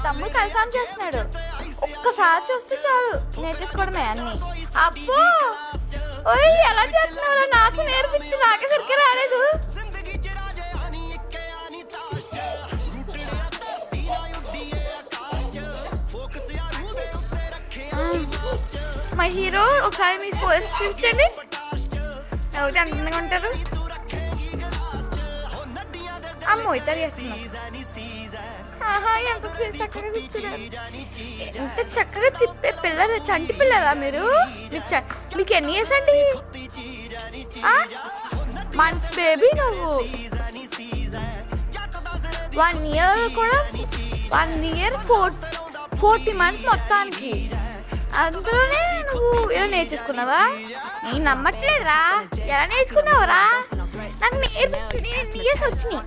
తమ్ముడు కలిసాం చేస్తున్నాడు. ఒక్కసారి చూస్తే చాలు నేర్చేసుకోవడమే అన్ని. అబ్బో ఓయ్ ఎలా చేస్తున్నావురా, నాకు నేర్పించి నాకే సరిగ్గా రాలేదు. మా హీరో ఒకసారి మీ ఫస్ట్ చూపించండి, ఎవరికి అందంగా ఉంటారు. అమ్మో ఇతరు చేస్తున్నారు. ఆహా ఎంత చక్కగా తిప్పుతున్నారు, ఎంత చక్కగా తిప్పే పిల్లలు. చంటి పిల్లలా మీరు? మీకు ఎన్ని ఇయర్స్ అండి? మంత్స్ బేబీ నువ్వు. 1 ఇయర్ కూడా 1 ఇయర్ 40 months మొత్తానికి. అందులోనే నువ్వు ఇలా నేర్చేసుకున్నావా? నేను నమ్మట్లేదురా. ఎలా నేర్చుకున్నావురా? నాకు నేర్పించు. నేను ఇయర్స్ వచ్చినాయి.